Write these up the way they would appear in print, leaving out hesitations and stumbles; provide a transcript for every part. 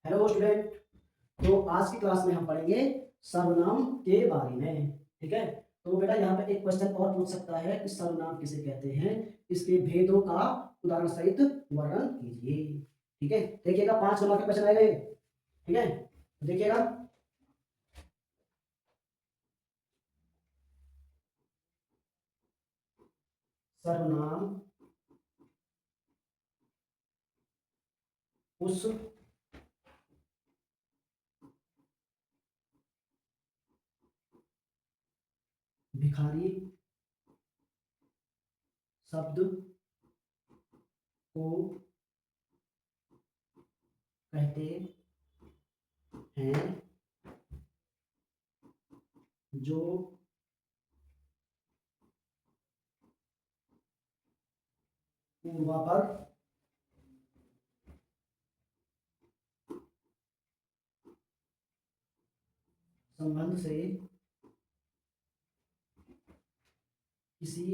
Hello student. तो आज की क्लास में हम पढ़ेंगे सर्वनाम के बारे में। ठीक है। तो बेटा यहाँ पे एक क्वेश्चन और पूछ सकता है कि सर्वनाम किसे कहते हैं, इसके भेदों का उदाहरण सहित वर्णन कीजिए। ठीक है, देखिएगा 5 नंबर के क्वेश्चन आएगा ये। ठीक है, तो देखिएगा। सर्वनाम उस भिखारी शब्द को कहते हैं जो पूर्वापर संबंध से किसी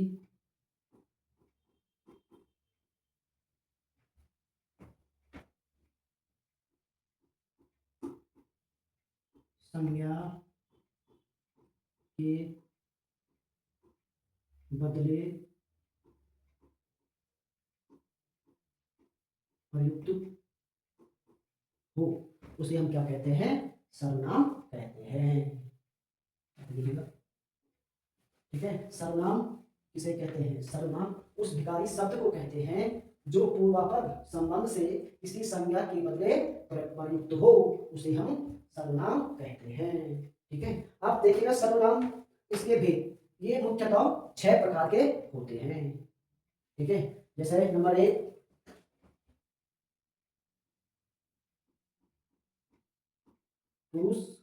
संज्ञा के बदले प्रयुक्त हो उसे हम क्या कहते हैं? सर्वनाम कहते हैं। देखिएगा। ठीक है, सर्वनाम किसे कहते हैं? सर्वनाम उस भिखारी शब्द को कहते हैं जो पूर्वापद संबंध से किसी संज्ञा के बदले प्रयुक्त हो, उसे हम सर्वनाम कहते हैं। ठीक है, आप देखिएगा सर्वनाम इसके भेद ये मुख्यतः 6 प्रकार के होते हैं। ठीक है, जैसे नंबर 1 पुरुषवाचक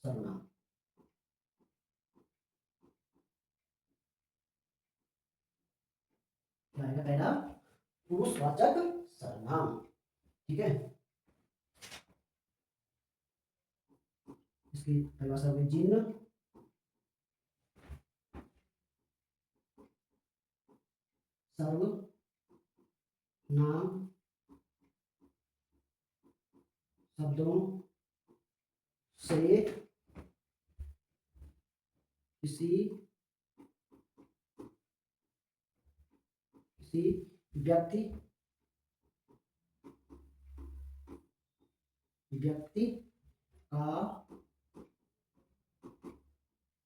सर्वनाम। क्या आएगा? पहला पुरुषवाचक सर्वनाम। ठीक है, इसकी परिभाषा में जिन सर्वनाम शब्दों से किसी किसी व्यक्ति व्यक्ति का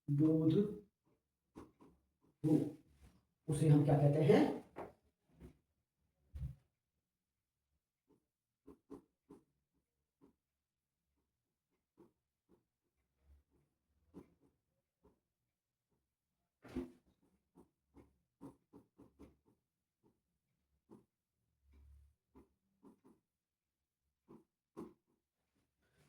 बोध हो, उसे हम क्या कहते हैं?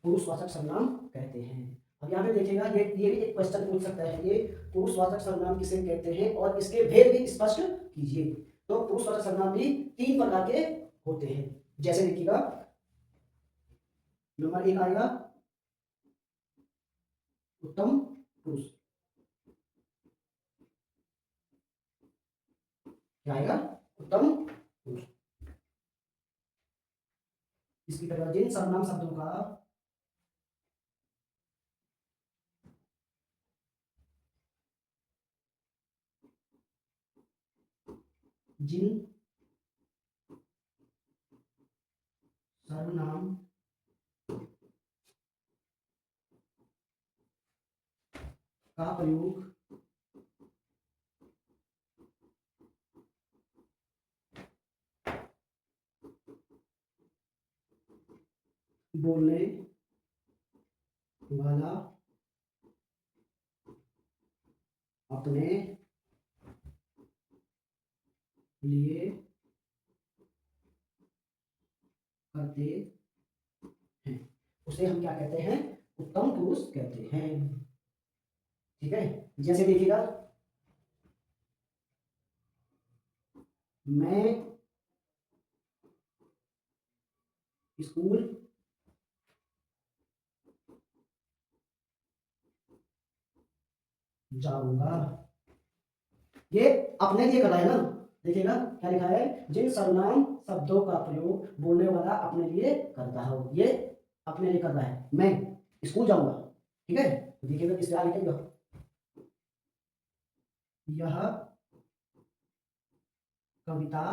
पुरुषवाचक सर्वनाम कहते हैं। अब यहाँ पे देखिएगा, ये भी एक क्वेश्चन पूछ सकता है, ये पुरुषवाचक सर्वनाम किसे कहते हैं और इसके भेद भी स्पष्ट कीजिए। तो पुरुषवाचक सर्वनाम भी 3 प्रकार के होते हैं। जैसे देखिएगा, नंबर 1 आएगा उत्तम पुरुष। क्या आएगा? उत्तम पुरुष। इसकी तरह जिन सर्वनाम शब्दों का जिन सर्वनाम का प्रयोग बोलने वाला अपने लिए करते हैं, उसे हम क्या कहते हैं? उत्तम पुरुष कहते हैं। ठीक है, जैसे देखिएगा, मैं स्कूल जाऊंगा। ये अपने लिए कर रहा है ना, देखिएगा क्या लिखा है, जिन सर्वनाम शब्दों का प्रयोग बोलने वाला अपने लिए करता हो, ये अपने लिए कर रहा है, मैं स्कूल जाऊंगा, ठीक है। तो देखिएगा इससे आगे क्या, यह कविता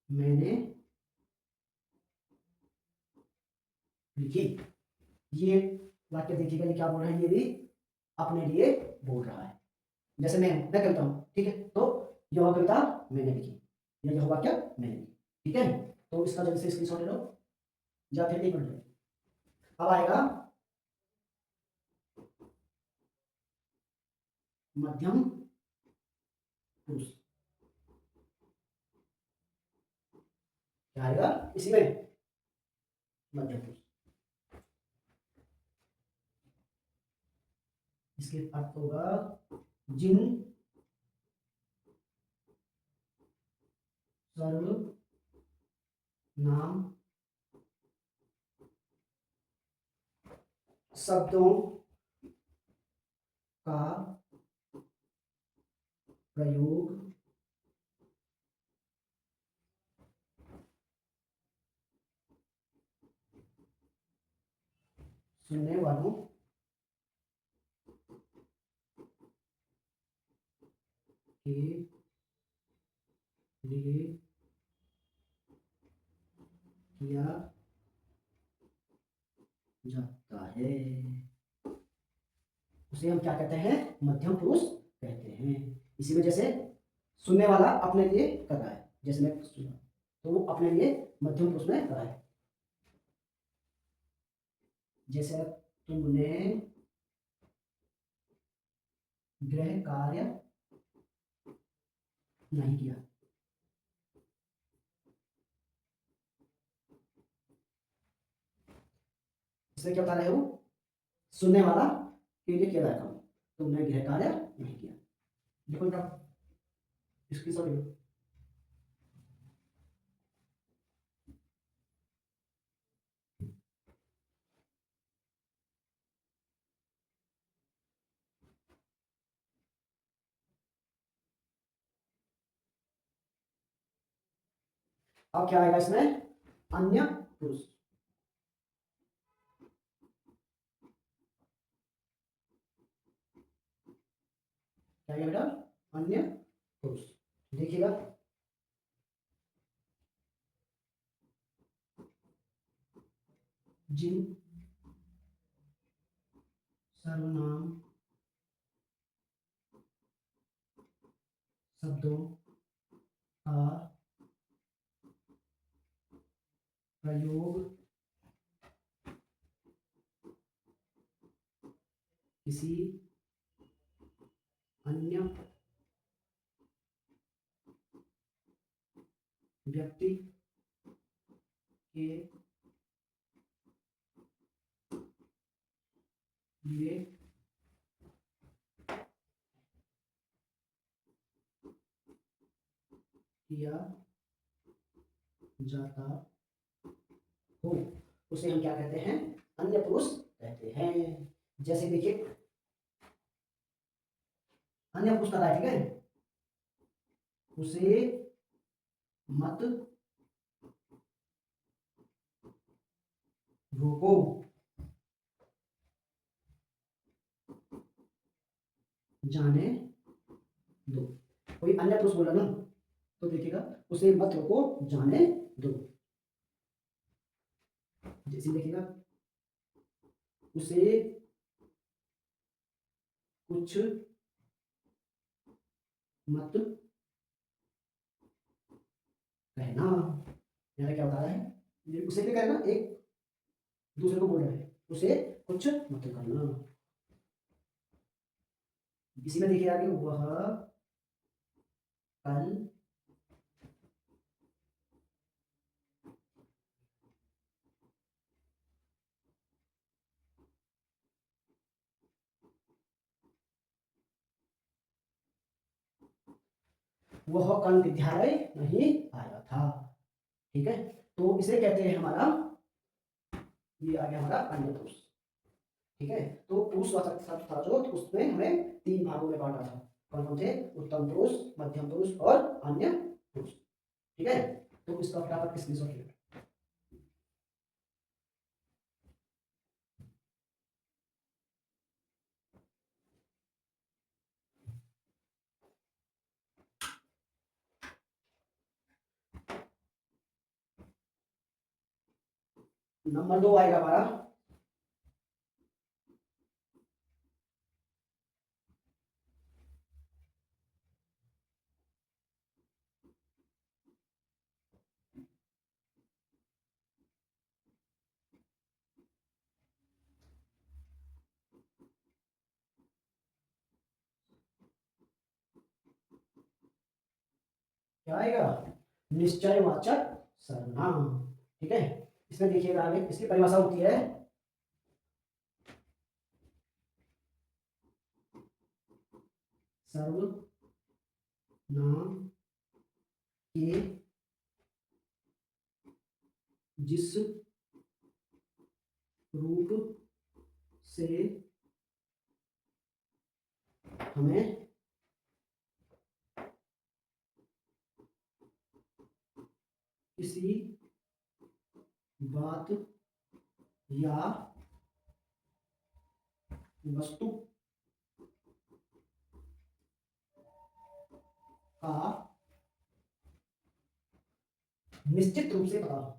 मैंने लिखी। ये वाक्य देखिएगा ये क्या बोल रहा है, ये भी अपने लिए बोल रहा है। जैसे मैं कविता हूं, ठीक है, तो यह कविता मैंने लिखी या यह वाक्य मैंने लिखी, ठीक है। तो इसका जल्दी से स्क्रीनशॉट ले लो या फिर एक मिनट, अब आएगा मध्यम पुरुष, क्या आएगा इसी में, मध्यम पुरुष। इसके अर्थ होगा जिन सर्वनाम शब्दों का प्रयोग सुनने वालों के लिए किया जाता है, उसे हम क्या कहते हैं, मध्यम पुरुष कहते हैं। इसी में जैसे सुनने वाला अपने लिए कर रहा है, जैसे मैं सुना तो वो अपने लिए मध्यम पुरुष में कर रहा है। जैसे तुमने गृह कार्य नहीं किया, इसमें क्या बता रहे हो, सुनने वाला के लिए किया जाएगा, तुमने गृह कार्य नहीं किया। देखो बेटा इसकी सॉरी, अब क्या आएगा इसमें, अन्य पुरुष, क्या आएगा बेटा, अन्य पुरुष। देखिएगा जिन सर्वनाम शब्दों का प्रयोग किसी अन्य व्यक्ति के लिए किया जाता हो, उसे हम क्या कहते हैं, अन्य पुरुष कहते हैं। जैसे देखिए अन्य पुरुष का ठीक है, उसे मत रोको, जाने दो। कोई अन्य पुरुष बोला ना, तो देखिएगा उसे मत रोको, जाने दो। जैसे देखिएगा उसे कुछ मत कहना, यार क्या बता रहा है, उसे क्या कहना, एक दूसरे को बोल रहा है, उसे कुछ मत करना। इसी में देखिए आगे, वह कल वह कल विद्यालय नहीं आया था, ठीक है। तो इसे कहते हैं हमारा, ये आ गया हमारा अन्य पुरुष। ठीक है। तो पुरुषवाचक शब्द था जो, तो उसमें हमें 3 भागों में बांटा था। कौन कौन थे? उत्तम पुरुष, मध्यम पुरुष और अन्य पुरुष। ठीक है, तो इसका फटाफट स्क्रीनशॉट ले। नंबर 2 आएगा हमारा क्या आएगा? निश्चयवाचक सर्वनाम। ठीक है, इसमें देखिएगा आगे इसकी परिभाषा होती है सर्वनाम के जिस रूप से हमें किसी बात या वस्तु का निश्चित रूप से पता हो।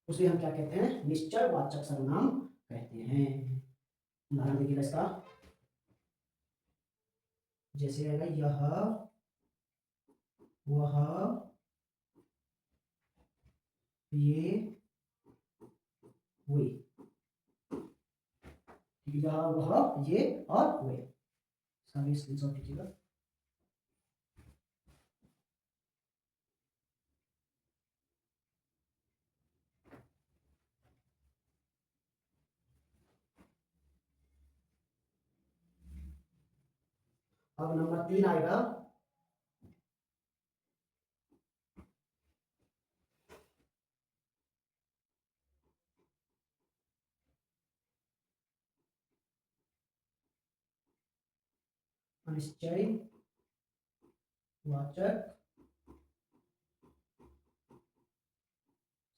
उसे हम क्या कहते हैं? निश्चयवाचक सर्वनाम कहते हैं। उदाहरण देखिएगा इसका, जैसे आएगा यह, वह, ये, वे। यह, वह, ये और वे। इसका भी स्क्रीनशॉट लीजिएगा। अब नंबर 3 आएगा अनिश्चयवाचक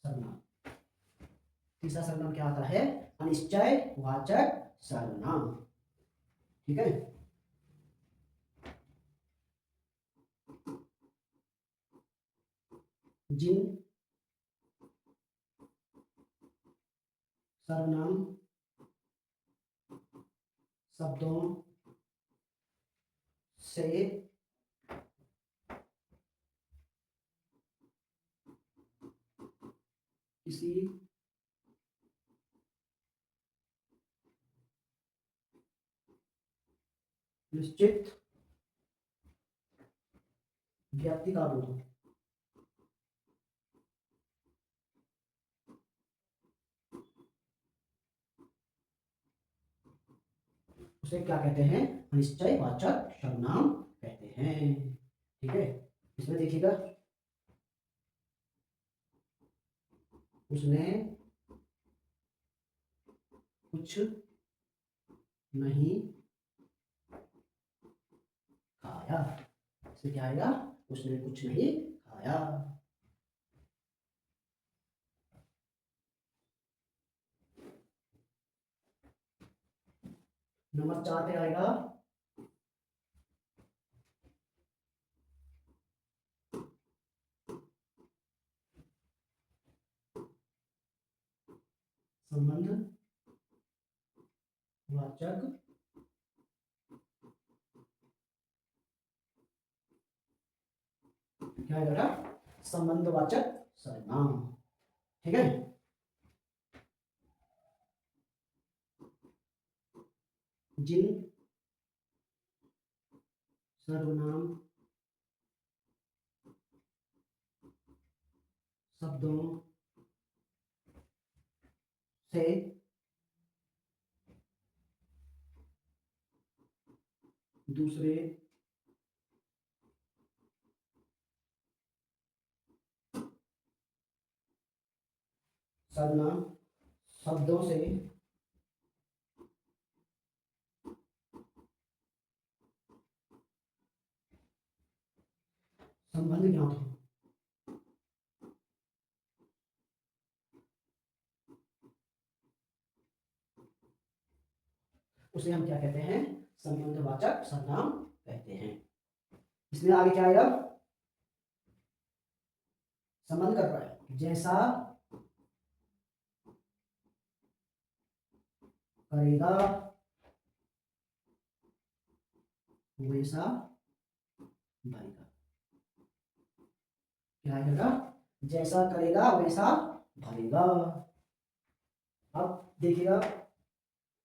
सर्वनाम। तीसरा सर्वनाम क्या आता है? अनिश्चयवाचक सर्वनाम। ठीक है, जिन सर्वनाम शब्दों से किसी निश्चित व्यक्ति का बोध हो, उसे क्या कहते हैं? अनिश्चयवाचक सर्वनाम कहते हैं। ठीक है, इसमें देखिएगा, उसने कुछ नहीं खाया। इससे क्या आएगा? उसने कुछ नहीं खाया। नंबर 4 पे आएगा संबंध वाचक क्या है बेटा? संबंधवाचक सर्वनाम। ठीक है, जिन सर्वनाम शब्दों से दूसरे सर्वनाम शब्दों से संबंध ज्ञात हो, उसे हम क्या कहते हैं? संबंधवाचक सर्वनाम कहते हैं। इसमें आगे क्या आएगा? संबंध कर रहा है, जैसा करेगा वैसा भरेगा। क्या आएगा? जैसा करेगा वैसा भरेगा। अब देखिएगा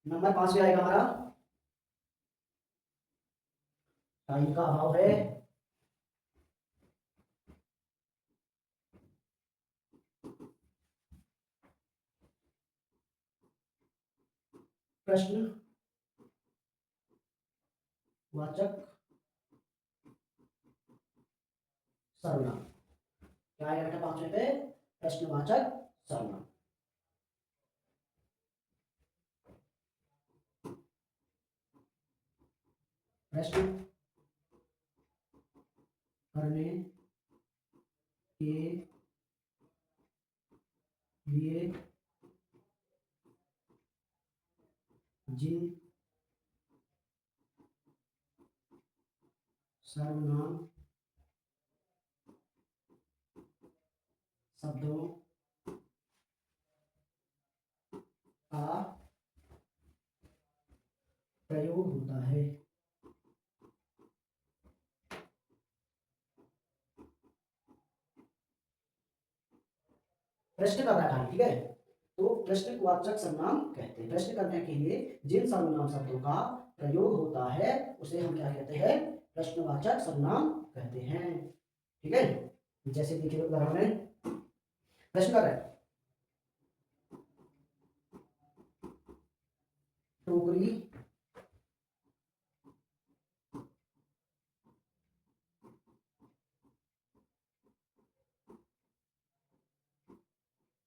नंबर 5 में आएगा हमारा टाइम का अभाव है, प्रश्न वाचक सर्वनाम। क्या आएगा बेटा 5वें पे? प्रश्नवाचक सर्वनाम। प्रश्न करने के लिए जिन सर्वनाम शब्दों का प्रयोग होता है, प्रश्न कर रहा है, ठीक है। तो प्रश्नवाचक सर्वनाम कहते हैं। प्रश्न करने के लिए जिन सर्वनाम शब्दों का प्रयोग होता है उसे हम क्या कहते हैं? प्रश्नवाचक सर्वनाम कहते हैं, ठीक है। जैसे देखिए उदाहरण में प्रश्न कर रहा है, टोकरी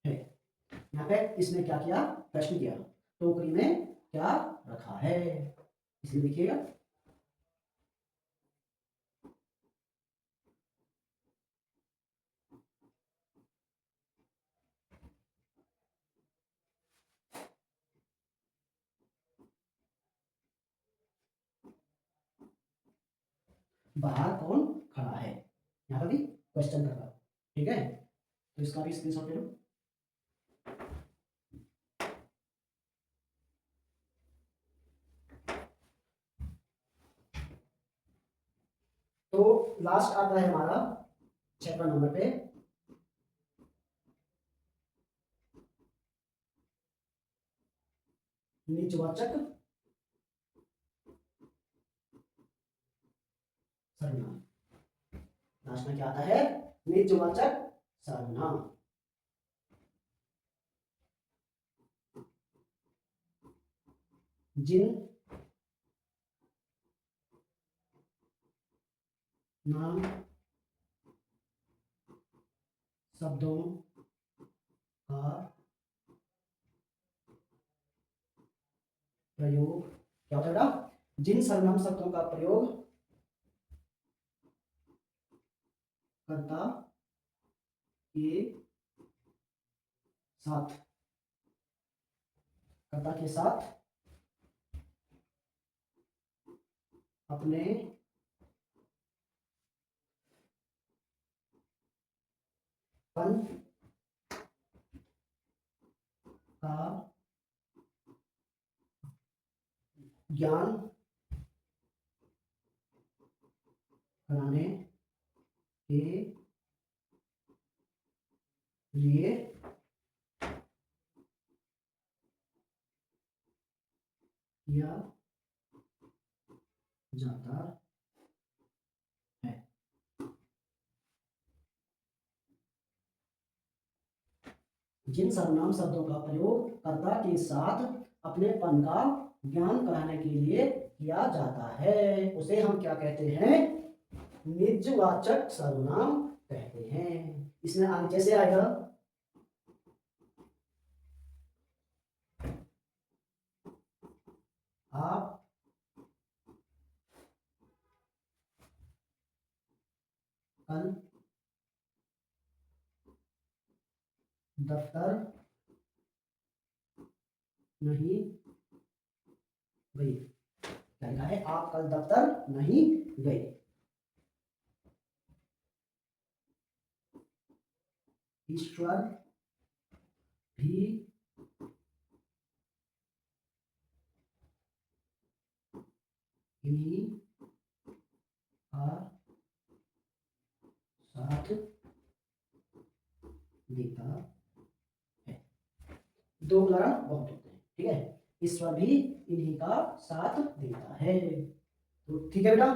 है। यहाँ पे इसने क्या किया? प्रश्न किया, टोकरी में क्या रखा है, इसलिए देखिएगा बाहर कौन खड़ा है, यहाँ पर भी क्वेश्चन कर रहा, ठीक है। तो इसका भी स्क्रीनशॉट ले लो। तो लास्ट आता है हमारा 6वां नंबर पे निजवाचक सर्वनाम। लास्ट में क्या आता है? निजवाचक सर्वनाम। जिन नाम शब्दों का प्रयोग क्या होता है बेटा? जिन सर्वनाम शब्दों का प्रयोग कर्ता के साथ, कर्ता के साथ अपने पन का ज्ञान कराने के लिए किया जाता है। जिन सर्वनाम शब्दों का प्रयोग कर्ता के साथ अपनेपन का ज्ञान कराने के लिए किया जाता है उसे हम क्या कहते हैं, निजवाचक सर्वनाम कहते हैं। इसमें आगे जैसे आएगा, आप कल दफ्तर नहीं गई, क्या लिखा है, आप कल दफ्तर नहीं गए। ईश्वर भी इन्हीं का साथ देता है। दो उदाहरण बहुत होते हैं, ठीक है। ईश्वर भी इन्हीं का साथ देता है। तो ठीक है बेटा,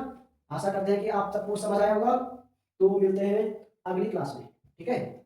आशा करते हैं कि आप सबको समझ आया होगा। तो मिलते हैं अगली क्लास में, ठीक है।